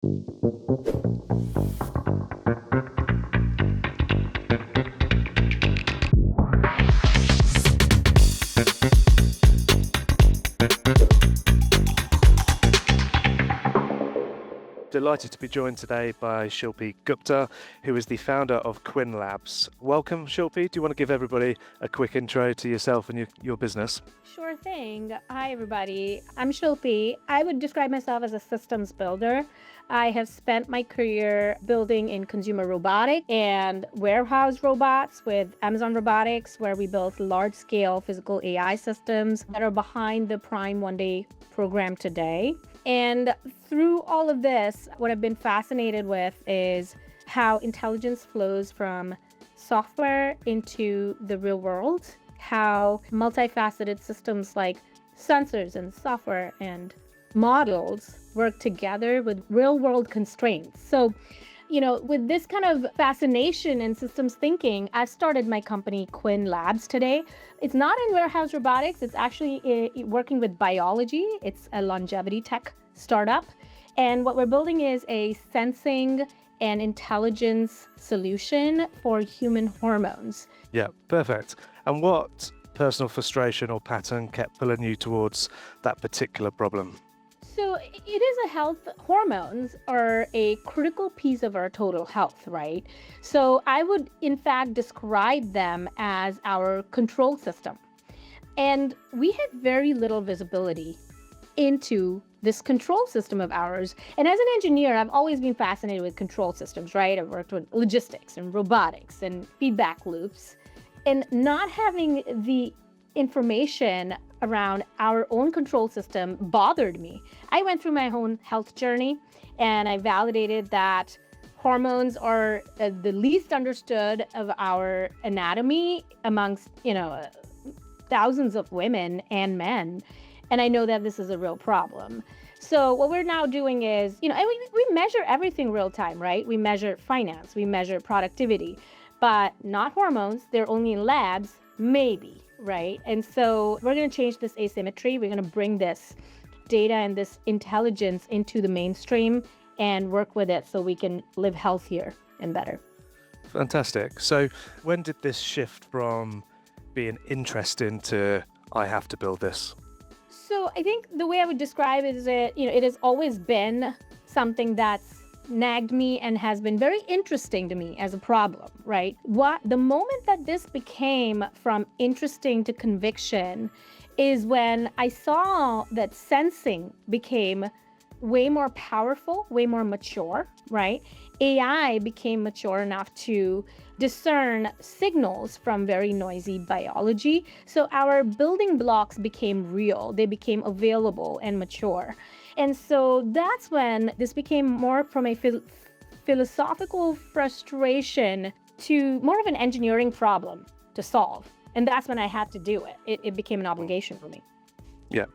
Delighted to be joined today by Shilpi Gupta, who is the founder of QYN Labs. Welcome, Shilpi. Do you want to give everybody a quick intro to yourself and your business? Sure thing. Hi, everybody. I'm Shilpi. I would describe myself as a systems builder. I have spent my career building in consumer robotics and warehouse robots with Amazon Robotics, where we built large-scale physical AI systems that are behind the Prime One Day program today. And through all of this, what I've been fascinated with is how intelligence flows from software into the real world, how multifaceted systems like sensors and software and models work together with real world constraints. So, with this kind of fascination in systems thinking, I've started my company QYN Labs today. It's not in warehouse robotics. It's actually working with biology. It's a longevity tech startup. And what we're building is a sensing and intelligence solution for human hormones. Yeah, perfect. And what personal frustration or pattern kept pulling you towards that particular problem? So it is hormones are a critical piece of our total health, right? So I would in fact describe them as our control system. And we had very little visibility into this control system of ours. And as an engineer, I've always been fascinated with control systems, right? I've worked with logistics and robotics and feedback loops. And not having the information around our own control system bothered me. I went through my own health journey and I validated that hormones are the least understood of our anatomy amongst, thousands of women and men. And I know that this is a real problem. So what we're now doing is, and we measure everything real time, right? We measure finance, we measure productivity, but not hormones. They're only in labs, maybe. Right. And so we're going to change this asymmetry. We're going to bring this data and this intelligence into the mainstream and work with it so we can live healthier and better. Fantastic. So when did this shift from being interesting to I have to build this? So I think the way I would describe it is that, it has always been something that's nagged me and has been very interesting to me as a problem, right? The moment that this became from interesting to conviction is when I saw that sensing became way more powerful, way more mature, right? AI became mature enough to discern signals from very noisy biology. So our building blocks became real, they became available and mature. And so that's when this became more from a philosophical frustration to more of an engineering problem to solve. And that's when I had to do it. It became an obligation for me. Yeah,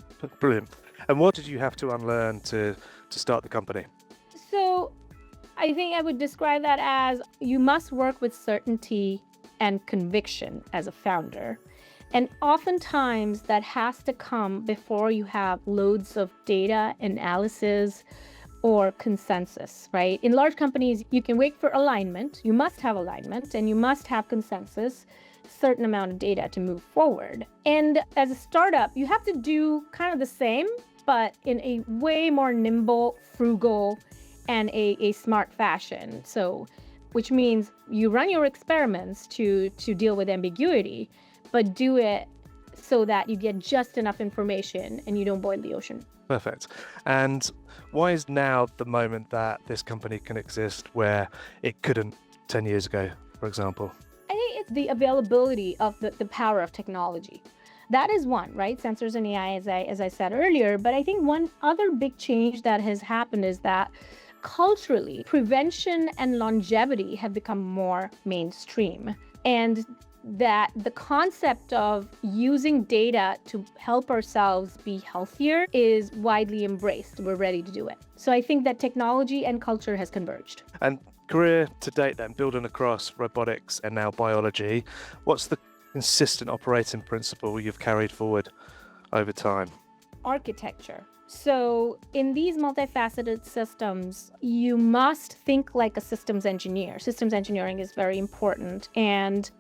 brilliant. And what did you have to unlearn to start the company? So I think I would describe that as you must work with certainty and conviction as a founder. And oftentimes that has to come before you have loads of data analysis or consensus, right? In large companies, you can wait for alignment. You must have alignment and you must have consensus, certain amount of data to move forward. And as a startup, you have to do kind of the same, but in a way more nimble, frugal, and a smart fashion. So, which means you run your experiments to deal with ambiguity, but do it so that you get just enough information and you don't boil the ocean. Perfect. And why is now the moment that this company can exist where it couldn't 10 years ago, for example? I think it's the availability of the power of technology. That is one, right? Sensors and AI, as I said earlier. But I think one other big change that has happened is that culturally, prevention and longevity have become more mainstream. And that the concept of using data to help ourselves be healthier is widely embraced. We're ready to do it. So I think that technology and culture has converged. And career to date then, building across robotics and now biology, what's the consistent operating principle you've carried forward over time? Architecture. So in these multifaceted systems, you must think like a systems engineer. Systems engineering is very important. And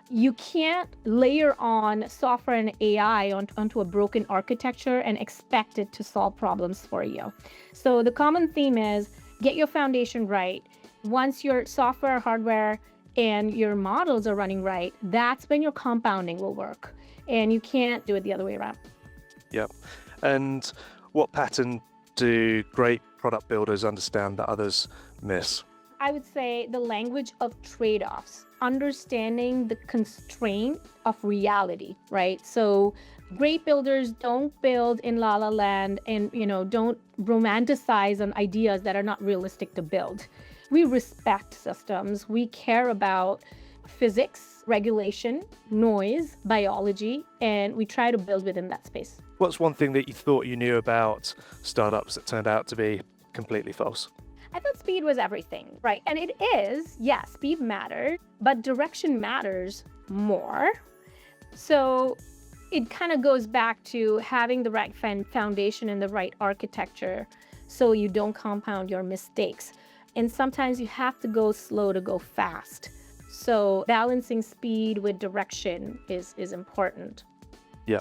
you can't layer on software and AI onto a broken architecture and expect it to solve problems for you. So the common theme is get your foundation right. Once your software, hardware, and your models are running right, that's when your compounding will work. And you can't do it the other way around. Yep. And what pattern do great product builders understand that others miss? I would say the language of trade-offs, understanding the constraint of reality, right? So great builders don't build in la la land and, don't romanticize on ideas that are not realistic to build. We respect systems. We care about physics, regulation, noise, biology, and we try to build within that space. What's one thing that you thought you knew about startups that turned out to be completely false? I thought speed was everything, right? And it is, yes, speed matters, but direction matters more. So it kind of goes back to having the right foundation and the right architecture so you don't compound your mistakes. And sometimes you have to go slow to go fast. So balancing speed with direction is important. Yeah.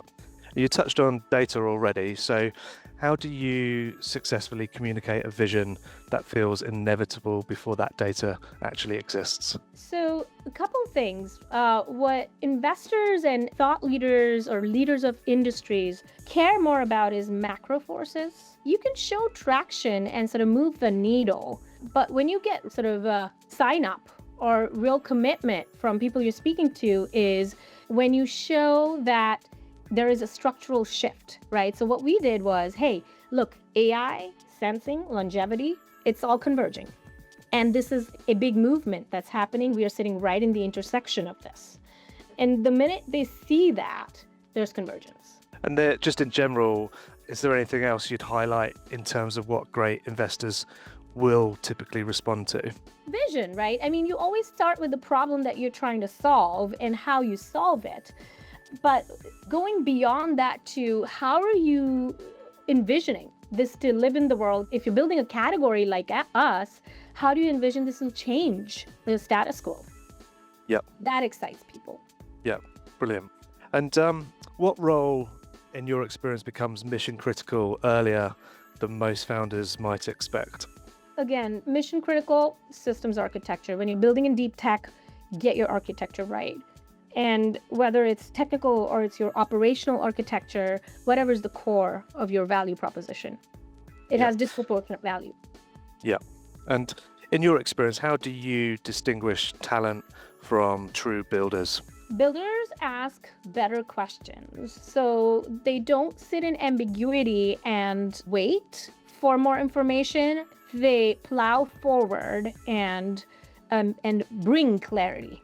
You touched on data already. So how do you successfully communicate a vision that feels inevitable before that data actually exists? So a couple things. What investors and thought leaders or leaders of industries care more about is macro forces. You can show traction and sort of move the needle, but when you get sort of a sign up or real commitment from people you're speaking to is when you show that there is a structural shift, right? So what we did was, hey, look, AI, sensing, longevity, it's all converging. And this is a big movement that's happening. We are sitting right in the intersection of this. And the minute they see that, there's convergence. And just in general, is there anything else you'd highlight in terms of what great investors will typically respond to? Vision, right? I mean, you always start with the problem that you're trying to solve and how you solve it. But going beyond that to how are you envisioning this to live in the world? If you're building a category like us, how do you envision this will change the status quo? Yep. That excites people. Yeah, brilliant. And what role, in your experience, becomes mission critical earlier than most founders might expect? Again, mission critical systems architecture. When you're building in deep tech, get your architecture right. And whether it's technical or it's your operational architecture, whatever is the core of your value proposition, it has disproportionate value. Yeah. And in your experience, how do you distinguish talent from true builders? Builders ask better questions. So they don't sit in ambiguity and wait for more information. They plow forward and bring clarity.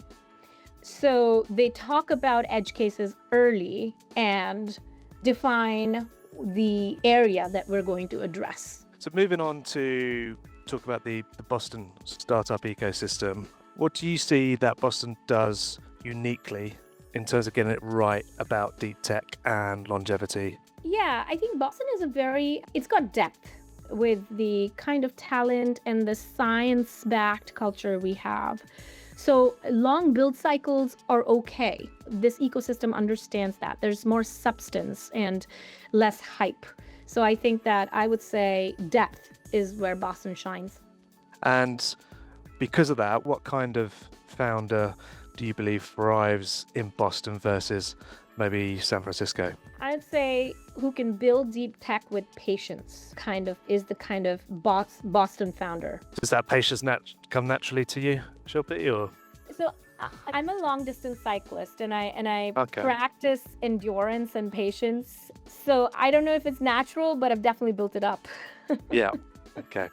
So they talk about edge cases early and define the area that we're going to address. So moving on to talk about the Boston startup ecosystem, what do you see that Boston does uniquely in terms of getting it right about deep tech and longevity? Yeah, I think Boston is it's got depth with the kind of talent and the science-backed culture we have. So long build cycles are okay. This ecosystem understands that. There's more substance and less hype. So I think that I would say depth is where Boston shines. And because of that, what kind of founder do you believe thrives in Boston versus maybe San Francisco? I'd say who can build deep tech with patience is the kind of Boston founder. Does that patience come naturally to you, Shilpi, or? So I'm a long distance cyclist and I practice endurance and patience. So I don't know if it's natural, but I've definitely built it up. Yeah. Okay.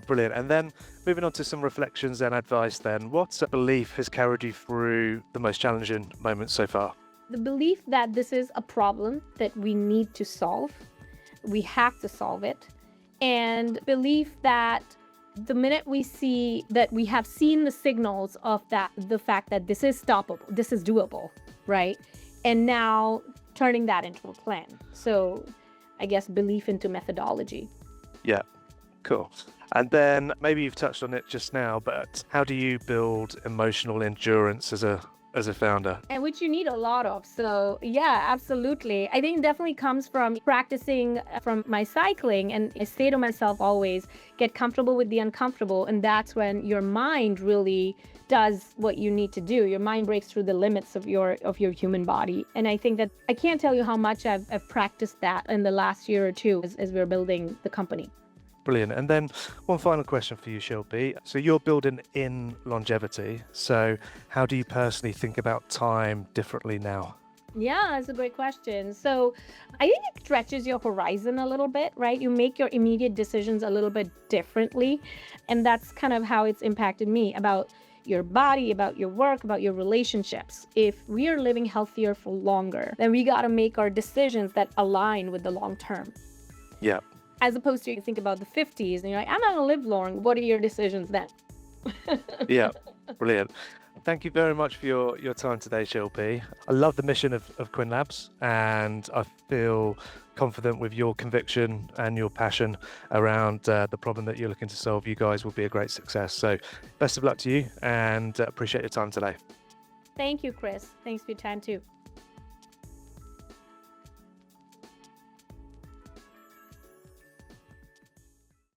Brilliant. And then moving on to some reflections and advice then, what belief has carried you through the most challenging moments so far? The belief that this is a problem that we need to solve. We have to solve it. And belief that the minute we see that we have seen the signals of the fact that this is stoppable, this is doable, right? And now turning that into a plan. So I guess, belief into methodology. Yeah, cool. And then maybe you've touched on it just now, but how do you build emotional endurance as a founder? And which you need a lot of. So yeah, absolutely. I think it definitely comes from practicing from my cycling. And I say to myself always, get comfortable with the uncomfortable. And that's when your mind really does what you need to do. Your mind breaks through the limits of your human body. And I think that I can't tell you how much I've practiced that in the last year or two as we're building the company. Brilliant. And then one final question for you, Shilpi. So you're building in longevity. So how do you personally think about time differently now? Yeah, that's a great question. So I think it stretches your horizon a little bit, right? You make your immediate decisions a little bit differently. And that's kind of how it's impacted me about your body, about your work, about your relationships. If we are living healthier for longer, then we got to make our decisions that align with the long term. Yeah. As opposed to you think about the 50s and you're like, I'm not going to live long. What are your decisions then? Yeah. Brilliant. Thank you very much for your time today, Shilpi. I love the mission of QYN Labs, and I feel confident with your conviction and your passion around the problem that you're looking to solve. You guys will be a great success. So best of luck to you, and appreciate your time today. Thank you, Chris. Thanks for your time too.